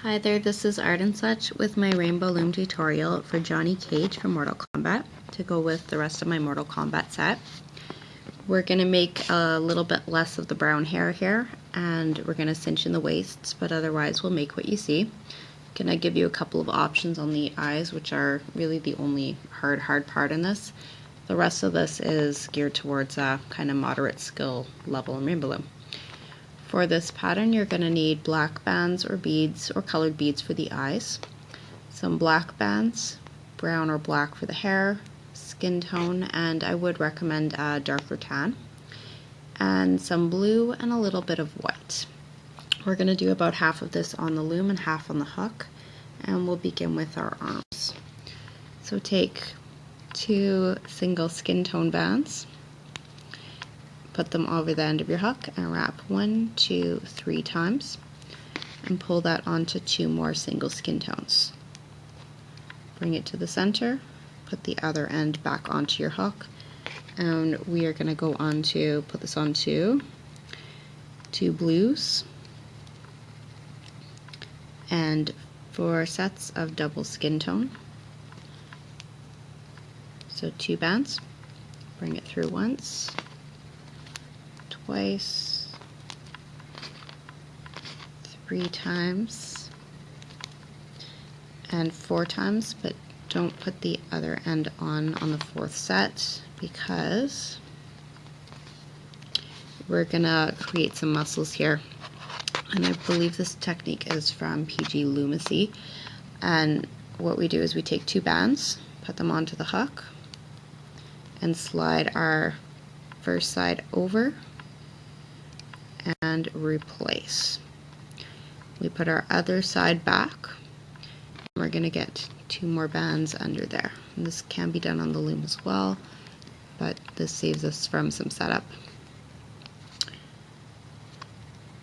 Hi there, this is Art and Such with my Rainbow Loom tutorial for Johnny Cage from Mortal Kombat to go with the rest of my Mortal Kombat set. We're going to make a little bit less of the brown hair here, and we're going to cinch in the waists, but otherwise we'll make what you see. Going to give you a couple of options on the eyes, which are really the only hard part in this. The rest of this is geared towards a kind of moderate skill level in Rainbow Loom. For this pattern, you're going to need black bands or beads or colored beads for the eyes, some black bands, brown or black for the hair, skin tone, and I would recommend a darker tan, and some blue and a little bit of white. We're going to do about half of this on the loom and half on the hook, and we'll begin with our arms. So take 2 single skin tone bands, put them over the end of your hook and wrap 1, 2, 3 times and pull that onto 2 more single skin tones. Bring it to the center, put the other end back onto your hook, and we are going to go on to put this onto 2 blues and 4 sets of double skin tone. So 2 bands, bring it through once, twice, 3 times, and 4 times, but don't put the other end on the 4th set because we're gonna create some muscles here. And I believe this technique is from PG Lumacy. And what we do is we take 2 bands, put them onto the hook, and slide our first side over and replace. We put our other side back, and we're going to get 2 more bands under there. And this can be done on the loom as well, but this saves us from some setup.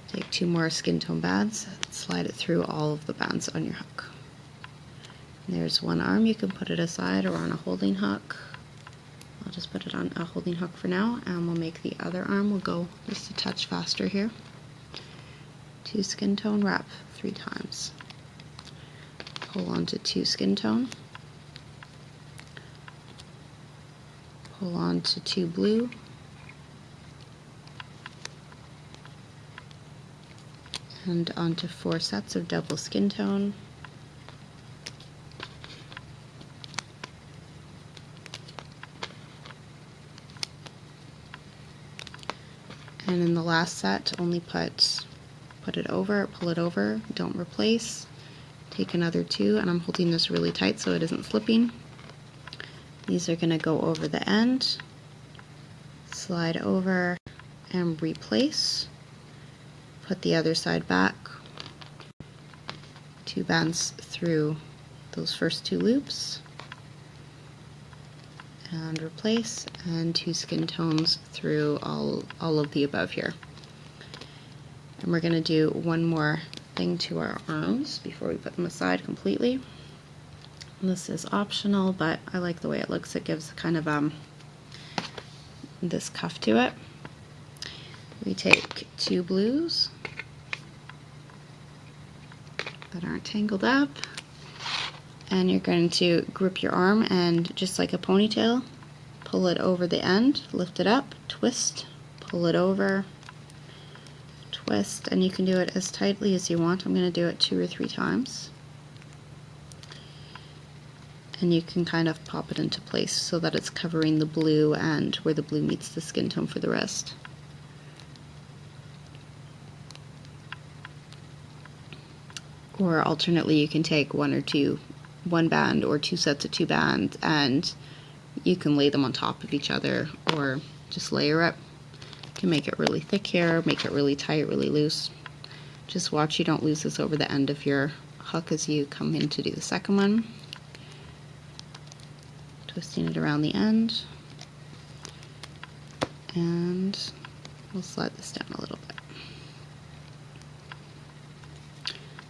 Take 2 more skin tone bands, slide it through all of the bands on your hook. And there's one arm. You can put it aside or on a holding hook. I'll just put it on a holding hook for now, and we'll make the other arm. We'll go just a touch faster here. 2 skin tone, wrap 3 times. Pull onto 2 skin tone. Pull onto 2 blue. And onto 4 sets of double skin tone. And in the last set, only put it over, pull it over, don't replace. Take another 2, and I'm holding this really tight so it isn't slipping. These are going to go over the end, slide over, and replace. Put the other side back, 2 bands through those first 2 loops, and replace, and 2 skin tones through all of the above here. And we're going to do one more thing to our arms before we put them aside completely. And this is optional, but I like the way it looks. It gives kind of this cuff to it. We take 2 blues that aren't tangled up, and you're going to grip your arm and just like a ponytail, pull it over the end, lift it up, twist, pull it over, twist, and you can do it as tightly as you want. I'm going to do it 2 or 3 times. And you can kind of pop it into place so that it's covering the blue and where the blue meets the skin tone for the rest. Or alternately, you can take 1 band or 2 sets of 2 bands, and you can lay them on top of each other or just layer it. You can make it really thick here, make it really tight, really loose. Just watch you don't lose this over the end of your hook as you come in to do the second one. Twisting it around the end, and we'll slide this down a little bit.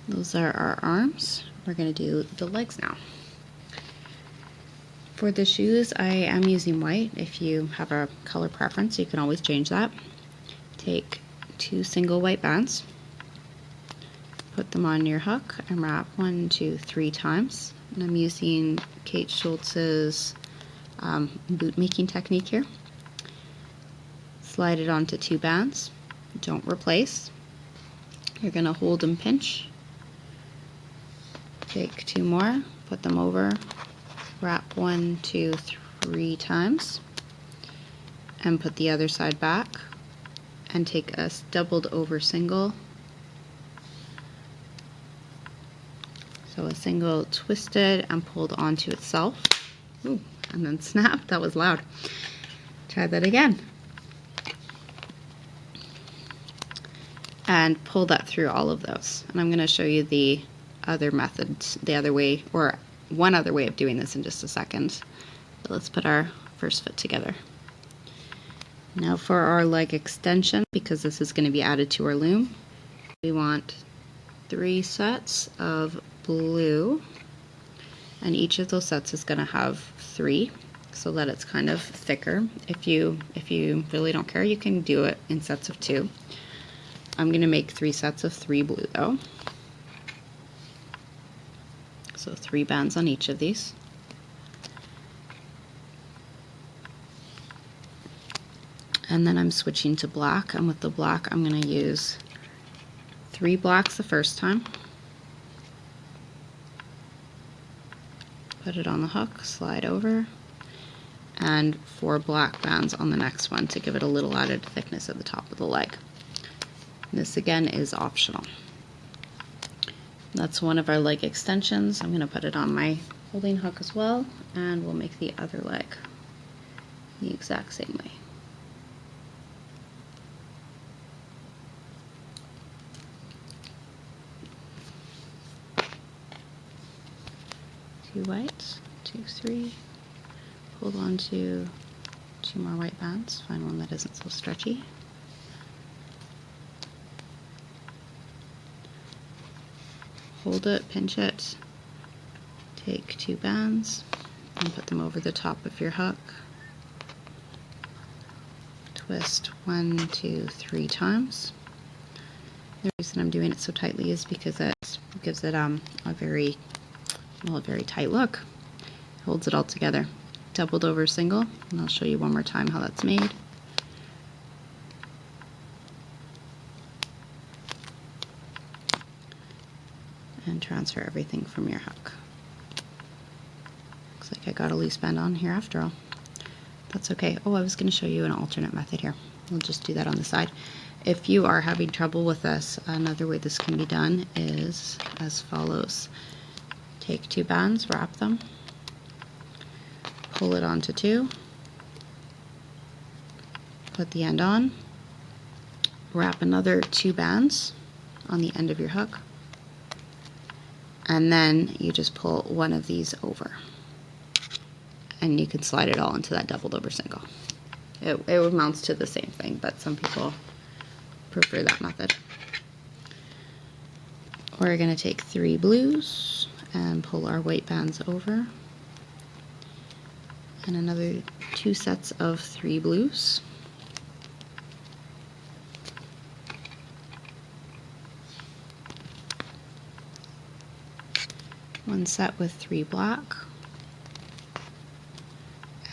Those are our arms. We're going to do the legs now. For the shoes, I am using white. If you have a color preference, you can always change that. Take 2 single white bands, put them on your hook and wrap 1, 2, 3 times. And I'm using Kate Schultz's boot making technique here. Slide it onto 2 bands. Don't replace. You're going to hold and pinch. Take 2 more, put them over, wrap 1, 2, 3 times, and put the other side back, and take a doubled over single. So a single twisted and pulled onto itself. Ooh, and then snap. That was loud. Try that again. And pull that through all of those. And I'm going to show you the other methods, the other way, or one other way of doing this in just a second. But let's put our first foot together. Now for our leg extension, because this is going to be added to our loom, we want 3 sets of blue, and each of those sets is going to have 3, so that it's kind of thicker. If you really don't care, you can do it in sets of 2. I'm going to make 3 sets of 3 blue though. So 3 bands on each of these. And then I'm switching to black, and with the black I'm going to use 3 blacks the first time. Put it on the hook, slide over, and 4 black bands on the next one to give it a little added thickness at the top of the leg. This again is optional. That's one of our leg extensions. I'm going to put it on my holding hook as well, and we'll make the other leg the exact same way. Two whites, 2, 3, hold on to 2 more white bands, find one that isn't so stretchy. Hold it, pinch it, take 2 bands and put them over the top of your hook. Twist 1, 2, 3 times. The reason I'm doing it so tightly is because it gives it a very tight look. Holds it all together. Doubled over single, and I'll show you one more time how that's made. And transfer everything from your hook. Looks like I got a loose bend on here after all. That's okay. Oh, I was going to show you an alternate method here. We'll just do that on the side. If you are having trouble with this, another way this can be done is as follows. Take 2 bands, wrap them, pull it onto 2, put the end on, wrap another 2 bands on the end of your hook, and then you just pull one of these over, and you can slide it all into that doubled over single. It amounts to the same thing, but some people prefer that method. We're going to take 3 blues and pull our white bands over, and another 2 sets of 3 blues. One set with 3 black,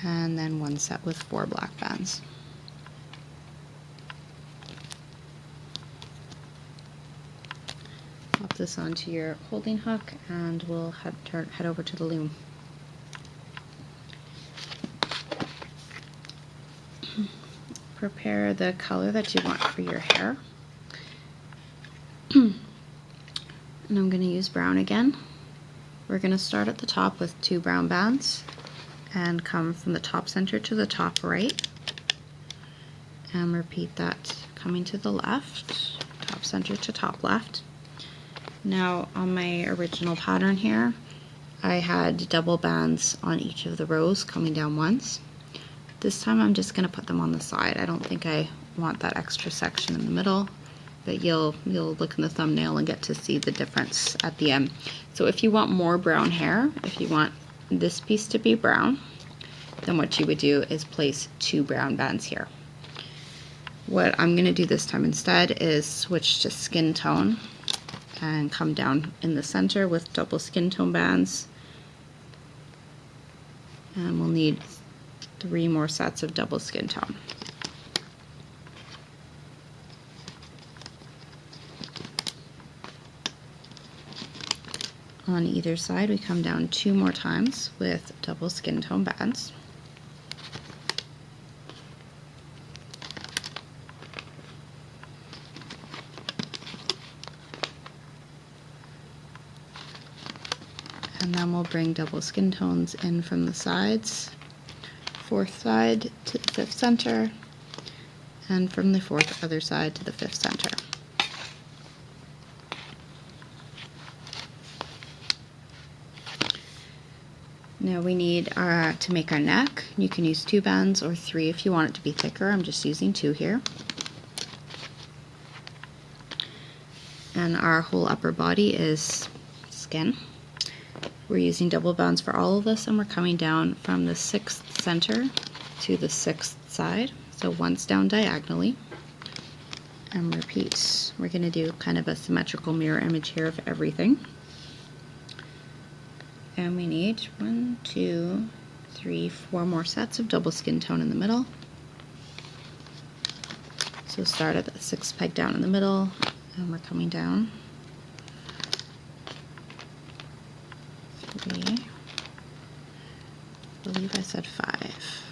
and then 1 set with 4 black bands. Pop this onto your holding hook, and we'll head over to the loom. Prepare the color that you want for your hair. And I'm going to use brown again. We're going to start at the top with 2 brown bands and come from the top center to the top right, and repeat that coming to the left, top center to top left. Now on my original pattern here, I had double bands on each of the rows coming down once. This time I'm just going to put them on the side. I don't think I want that extra section in the middle, but you'll look in the thumbnail and get to see the difference at the end. So if you want more brown hair, if you want this piece to be brown, then what you would do is place 2 brown bands here. What I'm going to do this time instead is switch to skin tone and come down in the center with double skin tone bands. And we'll need 3 more sets of double skin tone. On either side, we come down 2 more times with double skin tone bands. And then we'll bring double skin tones in from the sides, 4th side to the 5th center, and from the 4th other side to the 5th center. Now we need to make our neck. You can use 2 bands or 3 if you want it to be thicker. I'm just using 2 here. And our whole upper body is skin. We're using double bands for all of this, and we're coming down from the 6th center to the 6th side. So once down diagonally, and repeat. We're going to do kind of a symmetrical mirror image here of everything. And we need 1, 2, 3, 4 more sets of double skin tone in the middle. So start at the 6th peg down in the middle, and we're coming down. 3, I believe I said 5.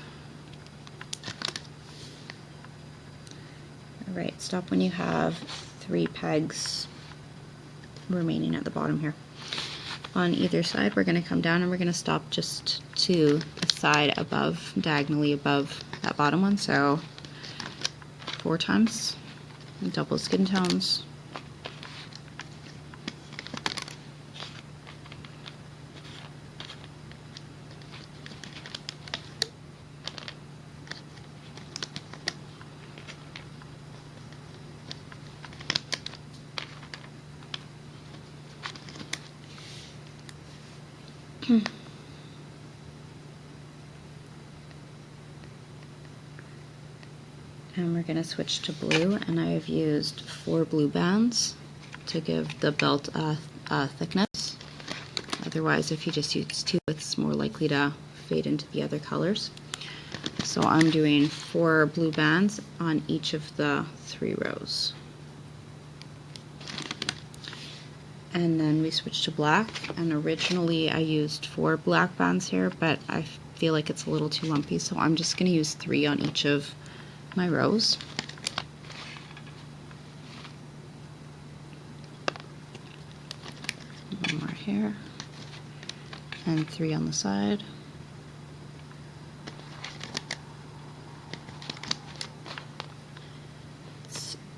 Alright, stop when you have 3 pegs remaining at the bottom here. On either side, we're going to come down and we're going to stop just to the side above, diagonally above that bottom one. So 4 times, double skin tones. And we're going to switch to blue, and I have used 4 blue bands to give the belt a thickness. Otherwise, if you just use 2, it's more likely to fade into the other colors. So I'm doing 4 blue bands on each of the 3 rows. And then we switch to black, and originally I used 4 black bands here, but I feel like it's a little too lumpy, so I'm just going to use 3 on each of my rows. One more here, and 3 on the side.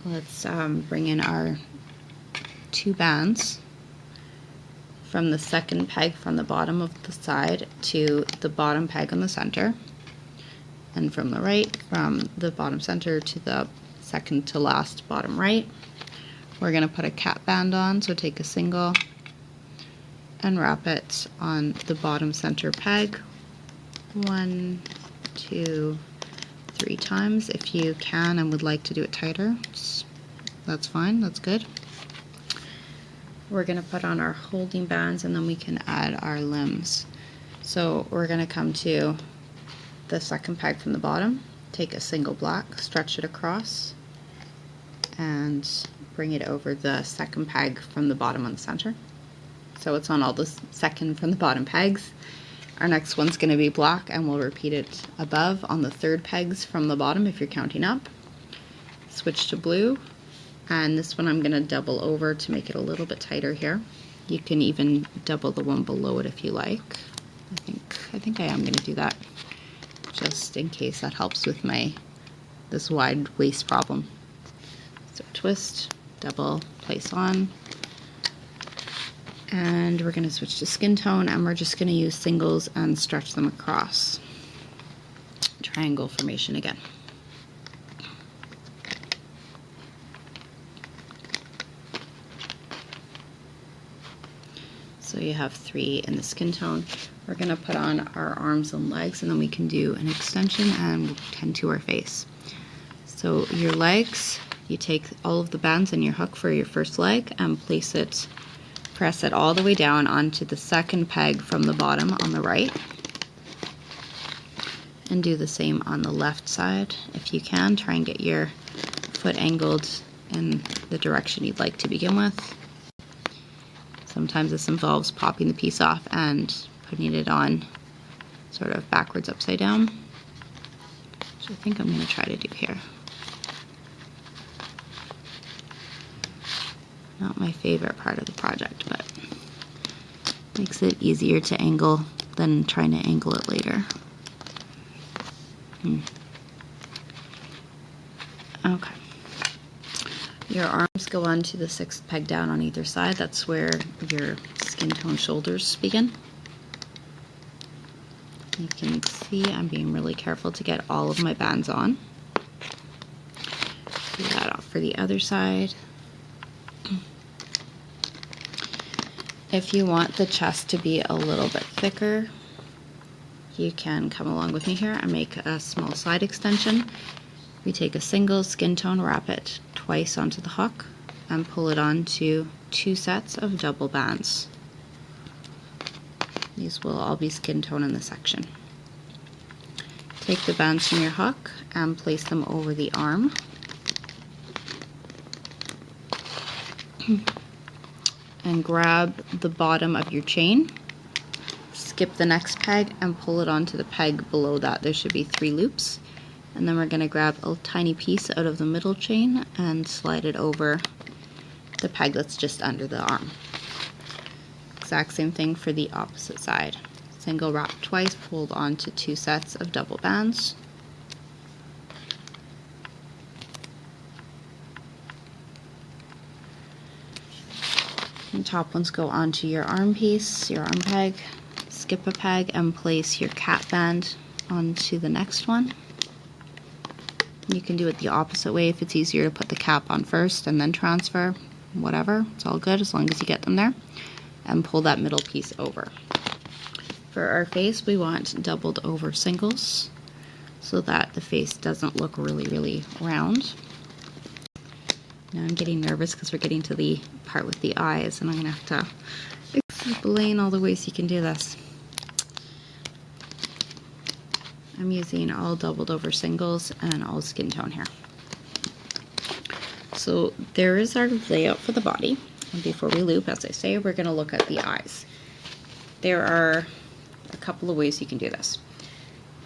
Let's bring in our 2 bands from the 2nd peg from the bottom of the side to the bottom peg on the center, and from the right, from the bottom center to the 2nd to last bottom right. We're going to put a cap band on, so take a single and wrap it on the bottom center peg 1, 2, 3 times. If you can and would like to do it tighter, that's fine, that's good. We're going to put on our holding bands, and then we can add our limbs. So we're going to come to the 2nd peg from the bottom, take a single black, stretch it across, and bring it over the 2nd peg from the bottom on the center. So it's on all the 2nd from the bottom pegs. Our next one's going to be black, and we'll repeat it above on the 3rd pegs from the bottom if you're counting up. Switch to blue. And this one I'm going to double over to make it a little bit tighter here. You can even double the one below it if you like. I think I am going to do that, just in case that helps with this wide waist problem. So twist, double, place on, and we're going to switch to skin tone, and we're just going to use singles and stretch them across. Triangle formation again. So you have 3 in the skin tone. We're going to put on our arms and legs, and then we can do an extension and we'll tend to our face. So your legs, You take all of the bands in your hook for your first leg and press it all the way down onto the second peg from the bottom on the right. And do the same on the left side. If you can, try and get your foot angled in the direction you'd like to begin with. Sometimes this involves popping the piece off and putting it on sort of backwards upside down, which I think I'm going to try to do here. Not my favorite part of the project, but makes it easier to angle than trying to angle it later. Okay. Your arms go on to the 6th peg down on either side. That's where your skin tone shoulders begin. You can see I'm being really careful to get all of my bands on. Do that off for the other side. If you want the chest to be a little bit thicker, you can come along with me here and make a small side extension. We take a single skin tone, wrap it twice onto the hook, and pull it onto 2 sets of double bands. These will all be skin tone in the section. Take the bands from your hook and place them over the arm. And grab the bottom of your chain. Skip the next peg and pull it onto the peg below that. There should be 3 loops. And then we're going to grab a tiny piece out of the middle chain and slide it over the peg that's just under the arm. Exact same thing for the opposite side. Single wrap twice, pulled onto 2 sets of double bands. And top ones go onto your arm piece, your arm peg. Skip a peg and place your cap band onto the next one. You can do it the opposite way if it's easier to put the cap on first and then transfer, whatever, it's all good as long as you get them there. And pull that middle piece over. For our face, we want doubled over singles so that the face doesn't look really, really round. Now I'm getting nervous because we're getting to the part with the eyes and I'm going to have to explain all the ways you can do this. I'm using all doubled over singles and all skin tone here. So there is our layout for the body. And before we loop, as I say, we're going to look at the eyes. There are a couple of ways you can do this.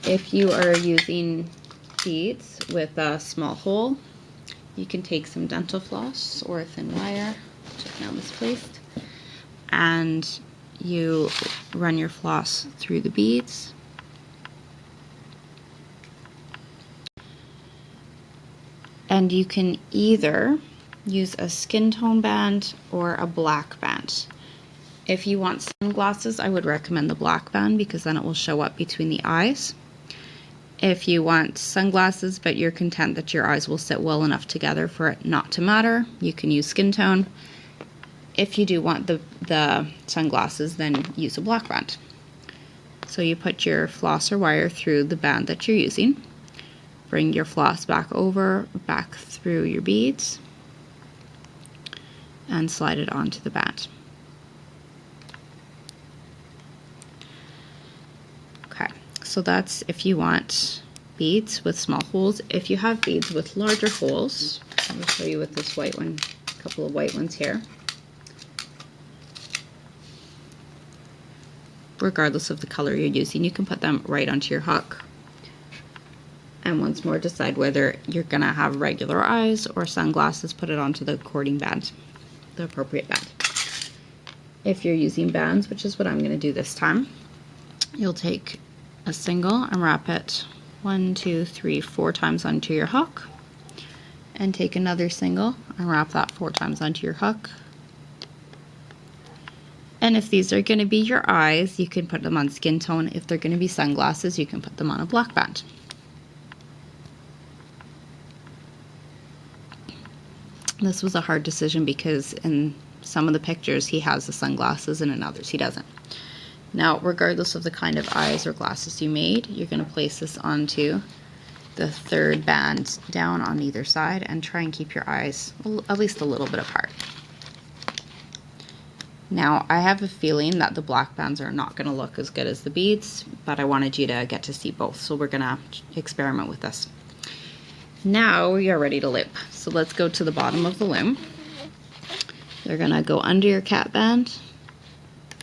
If you are using beads with a small hole, you can take some dental floss or a thin wire, which is now misplaced, and you run your floss through the beads. And you can either use a skin tone band or a black band. If you want sunglasses, I would recommend the black band because then it will show up between the eyes. If you want sunglasses but you're content that your eyes will sit well enough together for it not to matter, you can use skin tone. If you do want the sunglasses, then use a black band. So you put your floss or wire through the band that you're using. Bring your floss back through your beads, and slide it onto the band. Okay, so that's if you want beads with small holes. If you have beads with larger holes, I'll show you with this white one, a couple of white ones here. Regardless of the color you're using, you can put them right onto your hook. And once more, decide whether you're going to have regular eyes or sunglasses, put it onto the according band, the appropriate band. If you're using bands, which is what I'm going to do this time, you'll take a single and wrap it 1, 2, 3, 4 times onto your hook, and take another single and wrap that 4 times onto your hook. And if these are going to be your eyes, you can put them on skin tone. If they're going to be sunglasses, you can put them on a black band. This was a hard decision because in some of the pictures he has the sunglasses and in others he doesn't. Now, regardless of the kind of eyes or glasses you made, you're going to place this onto the third band down on either side and try and keep your eyes at least a little bit apart. Now, I have a feeling that the black bands are not going to look as good as the beads, but I wanted you to get to see both, so we're going to experiment with this. Now we are ready to loop. So let's go to the bottom of the loom. You're going to go under your cap band,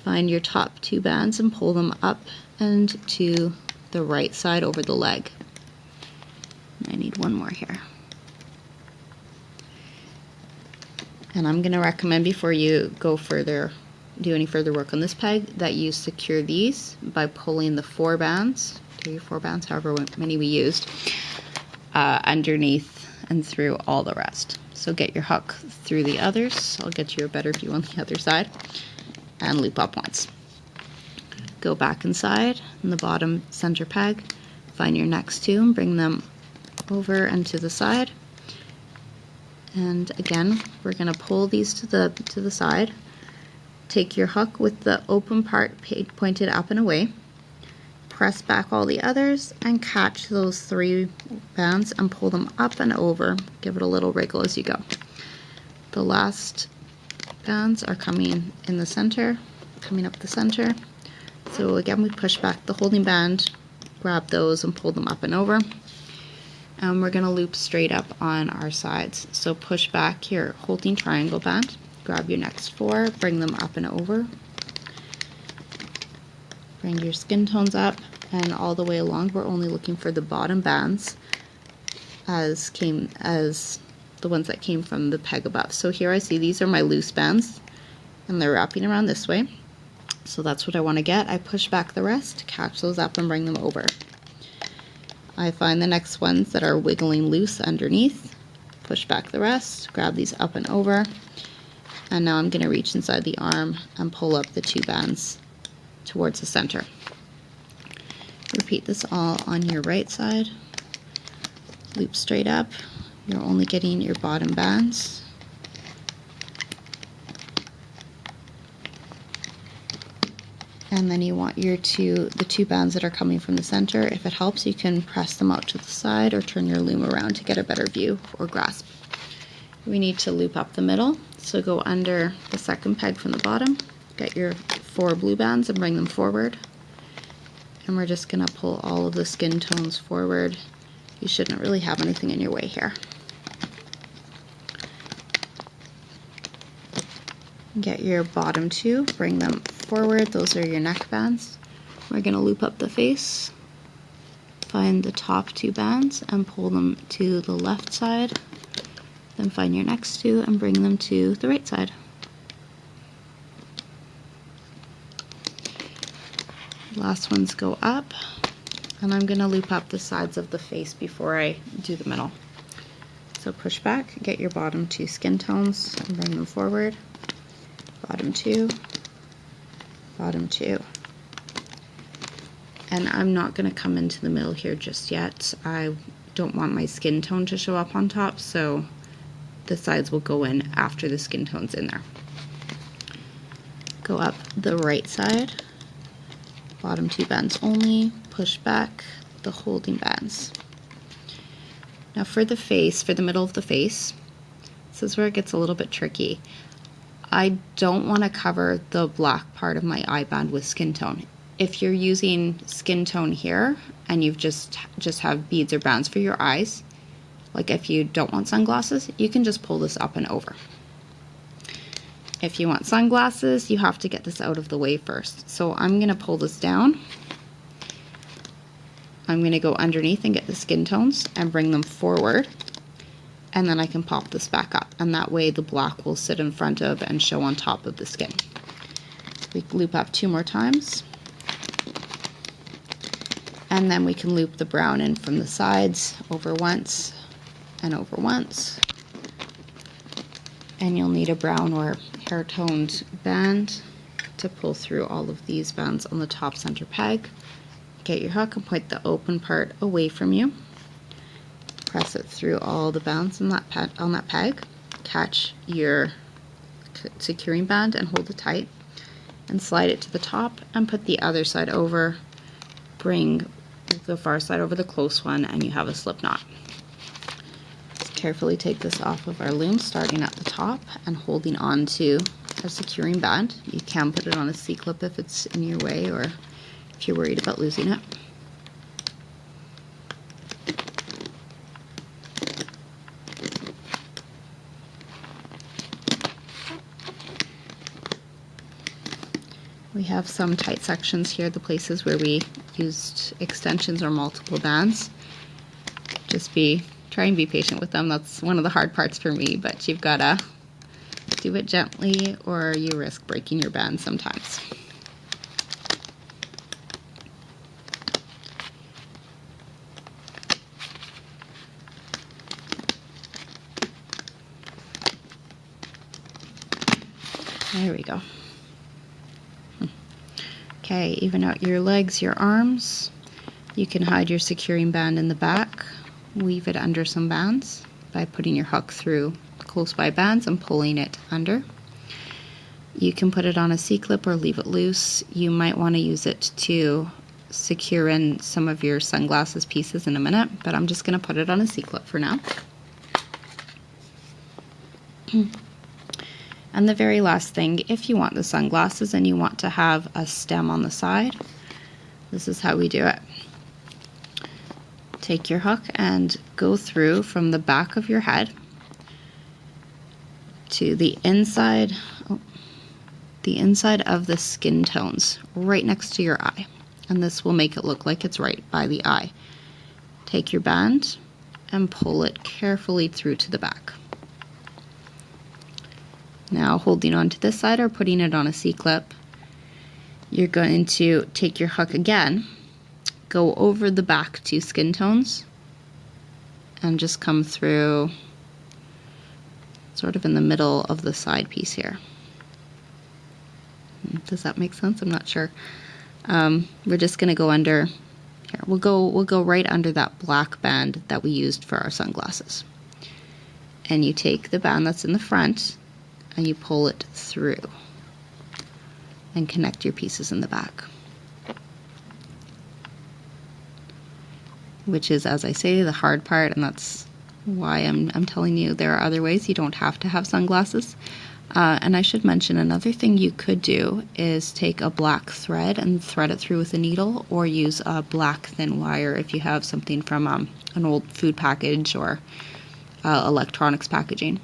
find your top 2 bands and pull them up and to the right side over the leg. I need one more here. And I'm going to recommend before you go further, do any further work on this peg, that you secure these by pulling the 4 bands, 3 or 4 bands, however many we used, underneath and through all the rest. So get your hook through the others. I'll get you a better view on the other side. And loop up once. Go back inside in the bottom center peg, find your next 2 and bring them over and to the side. And again, we're going to pull these to the side. Take your hook with the open part pointed up and away. Press back all the others and catch those 3 bands and pull them up and over. Give it a little wriggle as you go. The last bands are coming in the center, coming up the center. So again, we push back the holding band, grab those and pull them up and over. And we're going to loop straight up on our sides. So push back your holding triangle band, grab your next 4, bring them up and over. Bring your skin tones up and all the way along. We're only looking for the bottom bands as the ones that came from the peg above. So here I see these are my loose bands and they're wrapping around this way. So that's what I want to get. I push back the rest, catch those up and bring them over. I find the next ones that are wiggling loose underneath, push back the rest, grab these up and over, and now I'm going to reach inside the arm and pull up the 2 bands towards the center. Repeat this all on your right side. Loop straight up. You're only getting your bottom bands. And then you want the 2 bands that are coming from the center. If it helps, you can press them out to the side or turn your loom around to get a better view or grasp. We need to loop up the middle. So go under the second peg from the bottom, get your 4 blue bands and bring them forward. And we're just going to pull all of the skin tones forward. You shouldn't really have anything in your way here. Get your bottom 2, bring them forward. Those are your neck bands. We're going to loop up the face, find the top 2 bands and pull them to the left side. Then find your next 2 and bring them to the right side. Last ones go up, and I'm going to loop up the sides of the face before I do the middle. So push back, get your bottom 2 skin tones and bring them forward. Bottom 2, bottom 2. And I'm not going to come into the middle here just yet. I don't want my skin tone to show up on top, so the sides will go in after the skin tone's in there. Go up the right side, bottom 2 bands only, push back the holding bands. Now for the face, for the middle of the face, this is where it gets a little bit tricky. I don't want to cover the black part of my eye band with skin tone. If you're using skin tone here and you've just have beads or bands for your eyes, like if you don't want sunglasses, you can just pull this up and over. If you want sunglasses, you have to get this out of the way first. So I'm going to pull this down. I'm going to go underneath and get the skin tones and bring them forward. And then I can pop this back up. And that way the black will sit in front of and show on top of the skin. We loop up 2 more times. And then we can loop the brown in from the sides over once and over once. And you'll need a brown or hair-toned band to pull through all of these bands on the top center peg. Get your hook and point the open part away from you. Press it through all the bands on that peg. Catch your securing band and hold it tight. And slide it to the top and put the other side over. Bring the far side over the close one, and you have a slip knot. Just carefully take this off of our loom, starting at the top and holding on to a securing band. You can put it on a C-clip if it's in your way, or if you're worried about losing it. We have some tight sections here, the places where we used extensions or multiple bands. Try and be patient with them. That's one of the hard parts for me, but you've got to do it gently or you risk breaking your band sometimes. There we go. Okay, even out your legs, your arms. You can hide your securing band in the back, weave it under some bands by putting your hook through close by bands and pulling it under. You can put it on a C-clip or leave it loose. You might want to use it to secure in some of your sunglasses pieces in a minute, but I'm just going to put it on a C-clip for now. And the very last thing, if you want the sunglasses and you want to have a stem on the side, this is how we do it. Take your hook and go through from the back of your head to the inside of the skin tones, right next to your eye. And this will make it look like it's right by the eye. Take your band and pull it carefully through to the back. Now, holding on to this side or putting it on a C-clip, you're going to take your hook again, go over the back two skin tones, and just come through sort of in the middle of the side piece here. Does that make sense? I'm not sure. We're just going to go under here. We'll go right under that black band that we used for our sunglasses. And you take the band that's in the front and you pull it through and connect your pieces in the back. Which is, as I say, the hard part, and that's why I'm telling you there are other ways. You don't have to have sunglasses. And I should mention another thing you could do is take a black thread and thread it through with a needle, or use a black thin wire if you have something from an old food package or electronics packaging.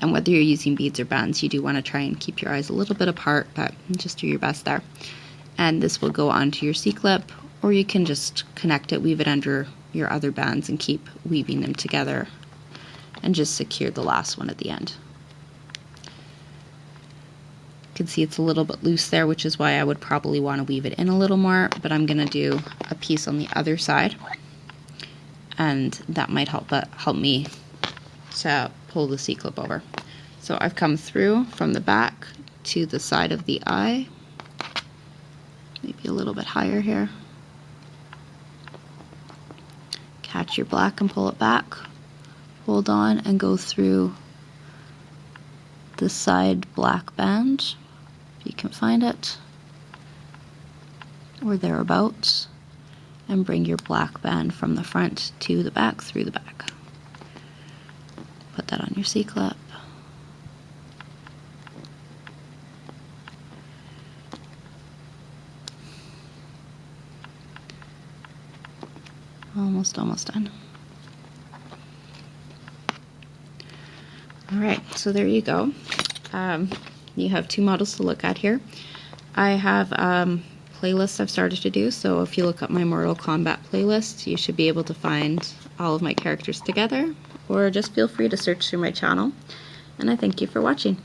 And whether you're using beads or bands, you do want to try and keep your eyes a little bit apart, but just do your best there. And this will go onto your C-clip, or you can just connect it, weave it under your other bands, and keep weaving them together and just secure the last one at the end. You can see it's a little bit loose there, which is why I would probably want to weave it in a little more, but I'm going to do a piece on the other side, and that might help me to pull the C-clip over. So I've come through from the back to the side of the eye, maybe a little bit higher here. Catch your black and pull it back. Hold on and go through the side black band, if you can find it, or thereabouts, and bring your black band from the front to the back through the back. Put that on your C-clip. Almost done. Alright, so there you go. You have two models to look at here. I have playlists I've started to do, so if you look up my Mortal Kombat playlist, you should be able to find all of my characters together, or just feel free to search through my channel. And I thank you for watching.